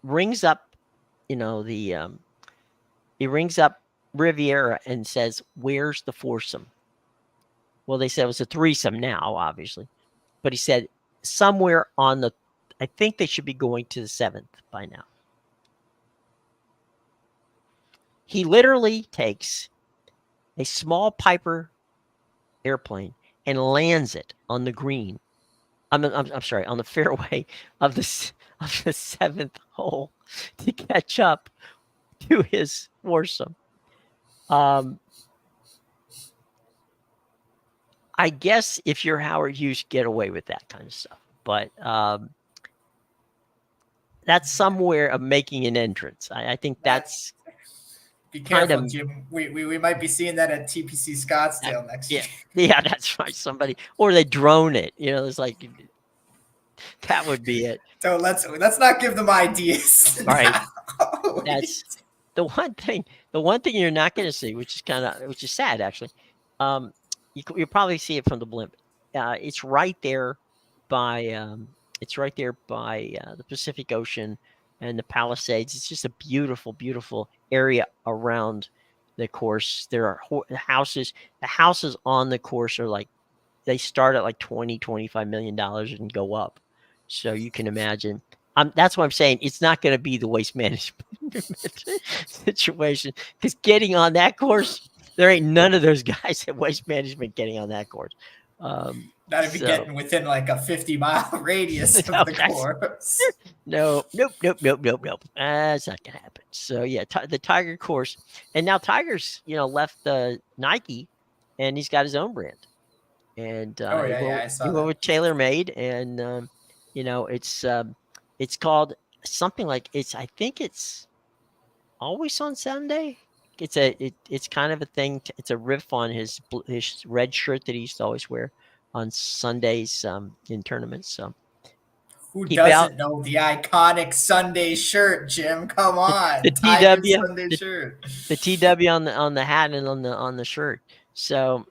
rings up, he rings up Riviera and says, "Where's the foursome?" Well, they said it was a threesome now, obviously. But he said somewhere I think they should be going to the 7th by now. He literally takes a small Piper airplane and lands it on the green. I'm sorry, on the fairway of the 7th hole to catch up to his foursome. I guess if you're Howard Hughes, get away with that kind of stuff, but that's somewhere of making an entrance. I think that's. Be careful, Jim. We might be seeing that at TPC Scottsdale next year. Yeah, that's right. Somebody, or they drone it. It's like that would be it. So let's not give them ideas. All right. That's the one thing. The one thing you're not going to see, which is sad, actually. You'll probably see it from the blimp. It's right there by the Pacific Ocean and the Palisades. It's just a beautiful, beautiful area around the course. There are houses. The houses on the course are they start at like $20-25 million and go up. So you can imagine. That's what I'm saying. It's not going to be the waste management situation, because getting on that course, there ain't none of those guys at Waste Management getting on that course. Not even So getting within like a 50-mile radius no, of the course. nope. That's not gonna happen. So yeah, the Tiger course, and now Tiger's left Nike, and he's got his own brand, and Oh yeah, I he saw went that. with TaylorMade, and it's called something like I think it's always on Sunday. It's kind of a thing. It's a riff on his red shirt that he used to always wear on Sundays in tournaments. So Who keep out doesn't know the iconic Sunday shirt, Jim? Come the on, Tiger TW Sunday shirt. the TW on the hat and on the shirt. So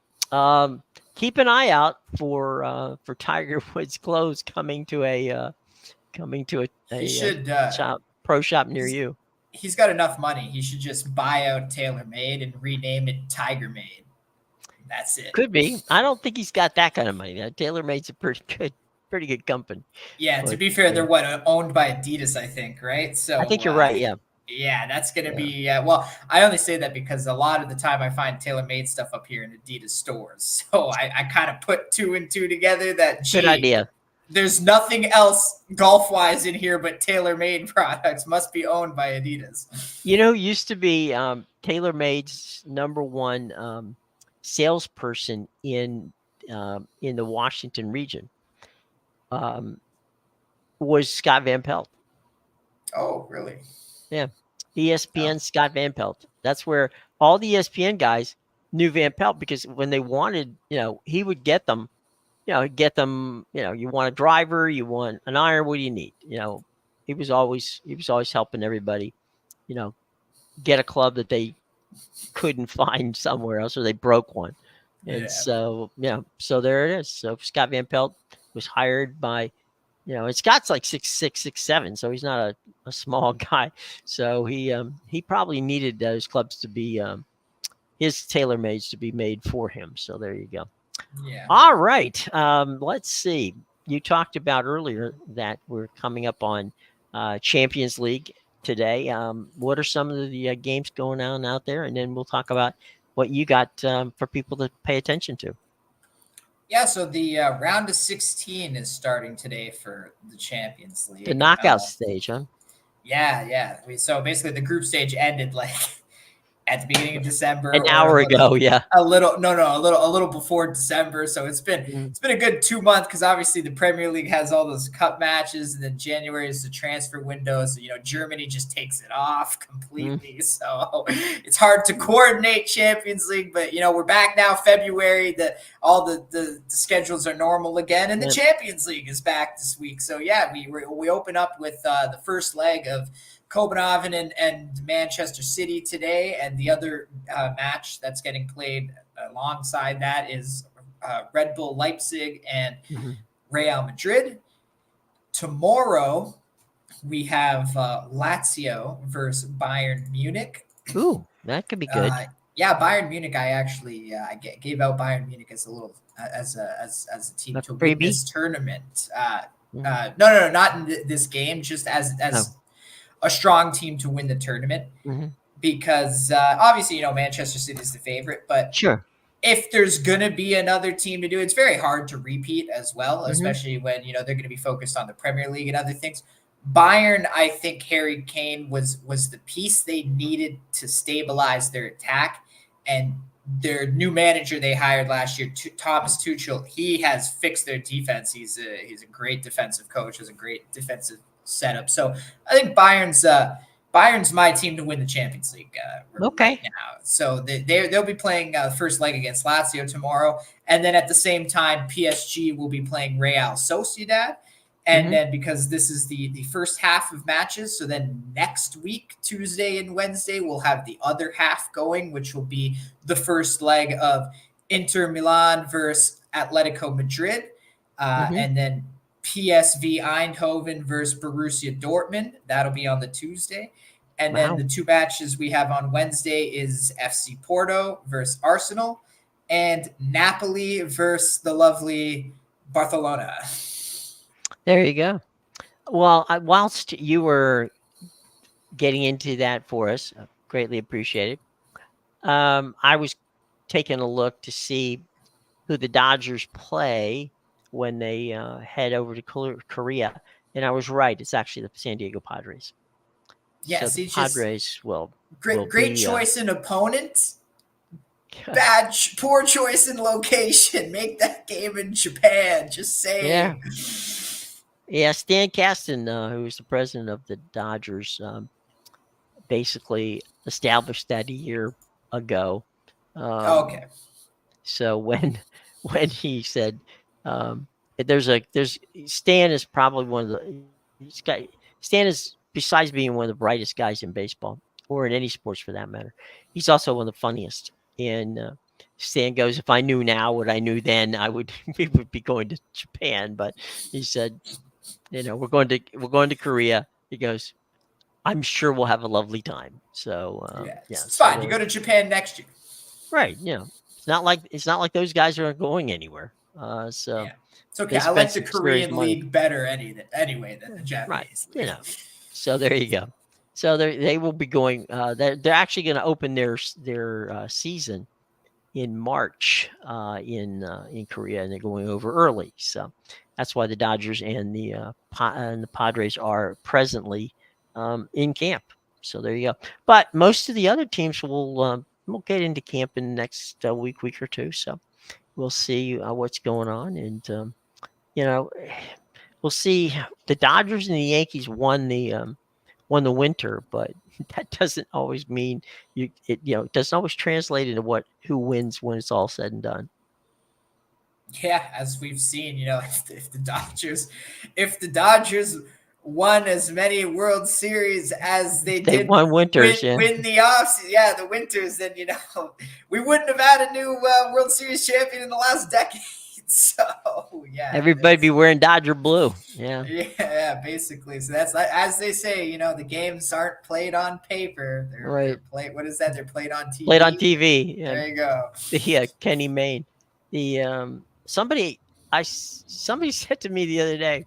keep an eye out for Tiger Woods clothes coming to He a should. pro shop near He's, you. he's got enough money. He should just buy out TaylorMade and rename it TigerMade. That's it. Could be. I don't think he's got that kind of money. TaylorMade's a pretty good company. Yeah, to But be fair, they're owned by Adidas, I think, right? I So think you're right. Yeah. yeah, that's gonna Yeah. be well. I only say that because a lot of the time I find TaylorMade stuff up here in Adidas stores. So I kind of put two and two together. That Good idea. there's nothing else golf wise in here but TaylorMade products. Must be owned by Adidas. Used to be TaylorMade's number one salesperson in the Washington region was Scott Van Pelt. Oh, really? Yeah. ESPN Scott Van Pelt. That's where all the ESPN guys knew Van Pelt because when they wanted, he would get them, you want a driver, you want an iron, what do you need? He was always helping everybody, get a club that they couldn't find somewhere else or they broke one. And so there it is. So Scott Van Pelt was hired by, and Scott's like 6'6", 6'7", so he's not a small guy. So he probably needed those clubs to be his TaylorMades to be made for him. So there you go. Yeah. All right. Let's see. You talked about earlier that we're coming up on Champions League today. What are some of the games going on out there? And then we'll talk about what you got for people to pay attention to. Yeah, so the round of 16 is starting today for the Champions League. The knockout stage, huh? Yeah. So basically, the group stage ended like at the beginning of December, an hour ago. Yeah, a little before December. So it's been a good 2 months because obviously the Premier League has all those cup matches, and then January is the transfer window. So Germany just takes it off completely. So it's hard to coordinate Champions League, but we're back now. February, all the schedules are normal again, and the Champions League is back this week. So yeah, we open up with the first leg of Copenhagen and Manchester City today, and the other match that's getting played alongside that is Red Bull Leipzig and Real Madrid. Tomorrow, we have Lazio versus Bayern Munich. Ooh, that could be good. Yeah, Bayern Munich. I actually I gave out Bayern Munich as a little as a team to win this tournament. No, not in this game. Just as a strong team to win the tournament, because obviously Manchester City is the favorite, but sure, if there's gonna be another team to do, it's very hard to repeat as well, especially when they're going to be focused on the Premier League and other things. Bayern, I think Harry Kane was the piece they needed to stabilize their attack, and their new manager they hired last year, Thomas Tuchel, he has fixed their defense. He's a great defensive coach, has a great defensive setup. So I think Bayern's my team to win the Champions League right now. So they'll be playing the first leg against Lazio tomorrow, and then at the same time PSG will be playing Real Sociedad. And then because this is the first half of matches, so then next week, Tuesday and Wednesday, we'll have the other half going, which will be the first leg of Inter Milan versus Atletico Madrid, and then PSV Eindhoven versus Borussia Dortmund. That'll be on the Tuesday. And then the two matches we have on Wednesday is FC Porto versus Arsenal and Napoli versus the lovely Barcelona. There you go. Well, whilst you were getting into that for us, greatly appreciated. I was taking a look to see who the Dodgers play when they head over to Korea, and I was right. It's actually the San Diego Padres. So Yes, the he's just Padres will great be choice in opponent. Poor choice in location. Make that game in Japan. Just yeah. saying. Yeah, Stan Kasten, who's the president of the Dodgers, basically established that a year ago. Um, Okay. so when when he said there's Stan is probably one of Stan is, besides being one of the brightest guys in baseball or in any sports for that matter, he's also one of the funniest. And Stan goes, if I knew now what I knew then, I would we would be going to Japan. But he said, we're going to Korea. He goes, I'm sure we'll have a lovely time. So Yeah, yeah, it's so fine. You they're go to Japan next year. right. It's not like those guys are going anywhere. So Yeah, it's okay. they I spent like the some serious Korean money. league better anyway than the Right. Japanese You league. know. So there you go. So they will be going. They're actually going to open their season in March in Korea, and they're going over early. So that's why the Dodgers and the Padres are presently in camp. So there you go. But most of the other teams will get into camp in the next week or two. So we'll see what's going on, and you know, we'll see. The Dodgers and the Yankees won the winter, but that doesn't always mean it doesn't always translate into who wins when it's all said and done. Yeah, as we've seen, if the Dodgers won as many World Series as they They did won winters, yeah. win the offseason, yeah, the winters, then we wouldn't have had a new World Series champion in the last decade. So yeah, Everybody be wearing Dodger blue. Yeah. yeah, basically. So that's as they say, the games aren't played on paper. They're Right. played. What is that? They're played on Played on TV. TV. Yeah. There you go. The Kenny Mayne. The somebody said to me the other day,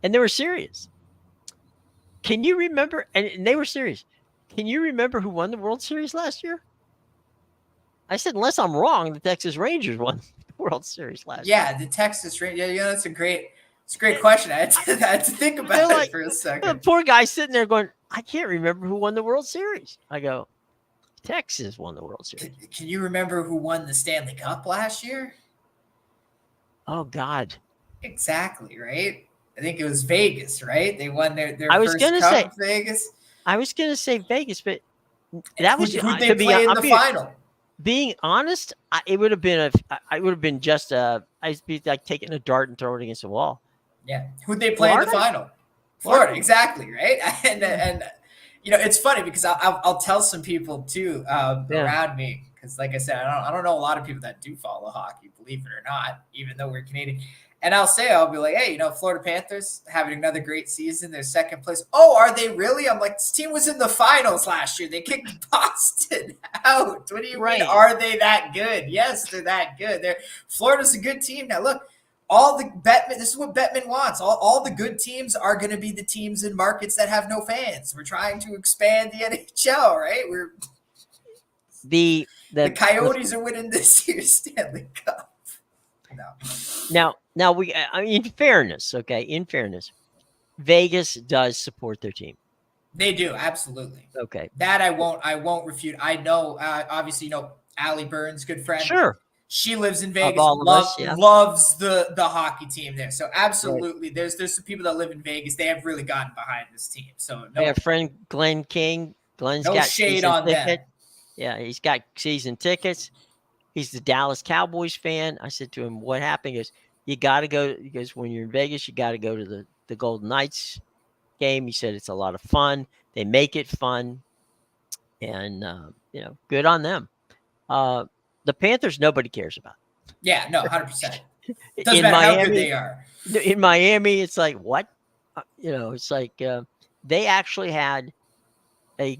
and they were serious. Can you remember? And they were serious. Can you remember who won the World Series last year? I said, unless I'm wrong, the Texas Rangers won the World Series last year. Yeah, the Texas Rangers. Yeah, that's a great question. I had to think about it for a The second. poor guy sitting there going, I can't remember who won the World Series. I go, Texas won the World Series. Can you remember who won the Stanley Cup last year? Oh God. Exactly, right? I think it was Vegas, right? They won their I was first gonna cup say in Vegas. I was gonna say Vegas, but that was Who'd they to be play in the final? being honest. It would have been I would have been just I'd be like taking a dart and throwing it against the wall. Yeah, who'd they play in the Florida? final? Florida, exactly, right? And it's funny because I'll tell some people too Yeah. around me because, like I said, I don't know a lot of people that do follow hockey, believe it or not, even though we're Canadian. And I'll be like, hey, Florida Panthers having another great season. They're second place. Oh, are they really? I'm like, this team was in the finals last year. They kicked Boston out. What do you mean? Are they that good? Yes, they're that good. Florida's a good team. Now, look, this is what Bettman wants. All the good teams are going to be the teams in markets that have no fans. We're trying to expand the NHL, right? The Coyotes are winning this year's Stanley Cup. No. Now in fairness, Vegas does support their team. They do, absolutely. Okay. That I won't refute. I know, obviously, Allie Burns, good friend. Sure. She lives in Vegas, loves the hockey team there. So absolutely, right. There's some people that live in Vegas. They have really gotten behind this team. So I have a friend, Glenn King. Glenn's got shade on them. Yeah, he's got season tickets. He's the Dallas Cowboys fan. I said to him, what happened? He goes, you got to go. He goes, when you're in Vegas, you got to go to the Golden Knights game. He said it's a lot of fun. They make it fun. And, good on them. The Panthers, nobody cares about. Yeah, no, 100%. Doesn't matter how good they are. In Miami, it's like, what? It's like they actually had a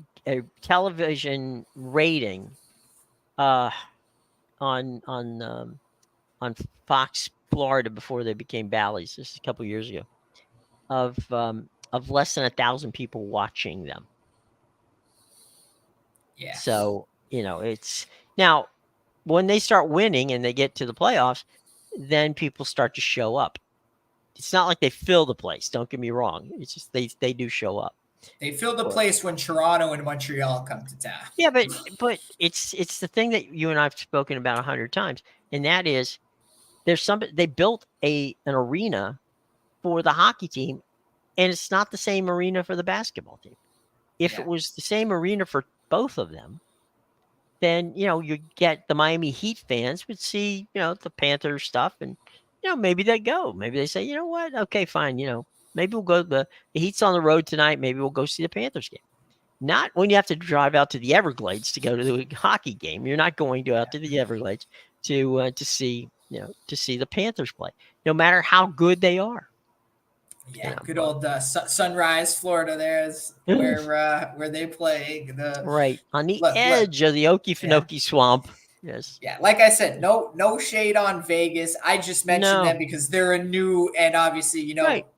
television rating on Fox Florida before they became Bally's, just a couple years ago, of less than 1,000 people watching them. Yeah. So it's now when they start winning and they get to the playoffs, then people start to show up. It's not like they fill the place. Don't get me wrong. It's just they do show up. They fill the place when Toronto and Montreal come to town. Yeah, but it's the thing that you and I've spoken about 100 times, and that is they built an arena for the hockey team, and it's not the same arena for the basketball team. If it was the same arena for both of them, then you get the Miami Heat fans would see the Panthers stuff, and maybe they go. Maybe they say, you know what? Okay, fine. Maybe we'll go. The Heat's on the road tonight. Maybe we'll go see the Panthers game. Not when you have to drive out to the Everglades to go to the hockey game. You're not going to out to the Everglades to see the Panthers play, no matter how good they are. Yeah, good old Sunrise, Florida. There's where they play right on the edge of the Okefenokee Swamp. Yes. Yeah, like I said, no shade on Vegas. I just mentioned them because they're a new, and obviously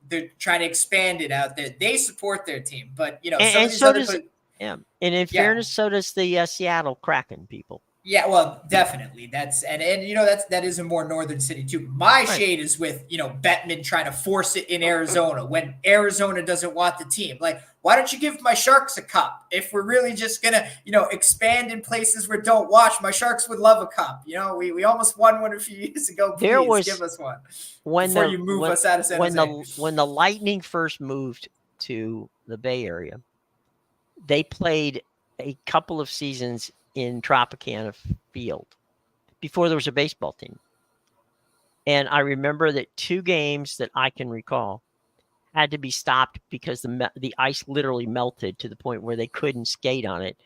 they're trying to expand it out there. They support their team, but and so does and in fairness, so does the Seattle Kraken people. Yeah, well, definitely. That is a more northern city too. My shade is with Bettman trying to force it in Arizona when Arizona doesn't want the team. Like, why don't you give my Sharks a cup? If we're really just gonna expand in places where don't watch, my Sharks would love a cup. We almost won one a few years ago. Please give us one before you move us out of San Jose. When the Lightning first moved to the Bay Area, they played a couple of seasons in Tropicana Field before there was a baseball team. And I remember that 2 games that I can recall had to be stopped because the ice literally melted to the point where they couldn't skate on it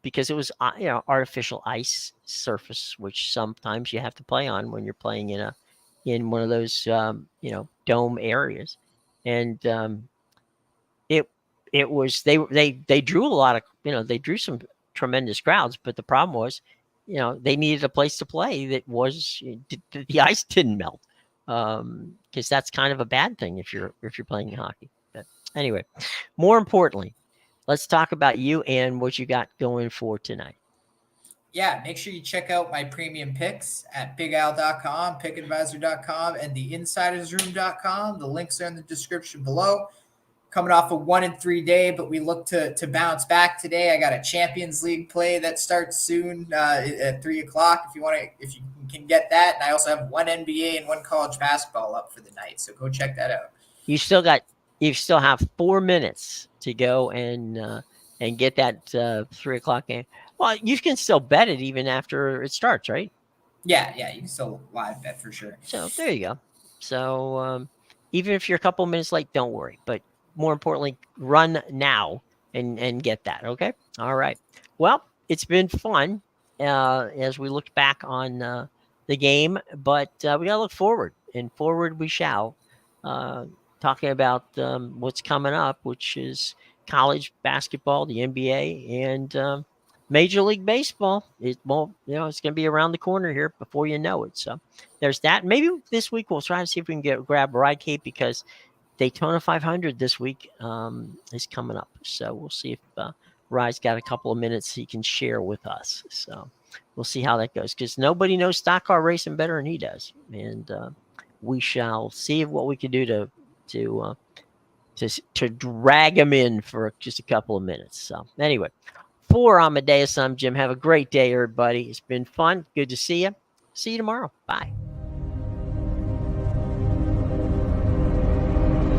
because it was artificial ice surface, which sometimes you have to play on when you're playing in one of those dome areas. And it was they drew a lot of they drew some tremendous crowds, but the problem was they needed a place to play that was the ice didn't melt, because that's kind of a bad thing if you're playing hockey. But anyway, more importantly, let's talk about you and what you got going for tonight. Yeah, make sure you check out my premium picks at bigal.com, pickadvisor.com, and theinsidersroom.com. The links are in the description below. Coming off a 1-3 day, but we look to bounce back today. I got a Champions League play that starts soon at 3:00 if you can get that. And I also have 1 NBA and 1 college basketball up for the night, so go check that out. You still have 4 minutes to go and get that 3:00 game. Well, you can still bet it even after it starts, right? Yeah, you can still live bet for sure. So there you go. So even if you're a couple minutes late, don't worry. But more importantly, run now and get that. Okay. All right. Well, it's been fun as we looked back on the game, but we got to look forward, and forward we shall. Talking about what's coming up, which is college basketball, the NBA, and Major League Baseball. It's going to be around the corner here before you know it. So there's that. Maybe this week we'll try to see if we can grab Ride Cape, because Daytona 500 this week is coming up. So we'll see if Rye's got a couple of minutes he can share with us. So we'll see how that goes, because nobody knows stock car racing better than he does. And we shall see what we can do to drag him in for just a couple of minutes. So anyway, for Amedeus, I'm Jim. Have a great day, everybody. It's been fun. Good to see you. See you tomorrow. Bye.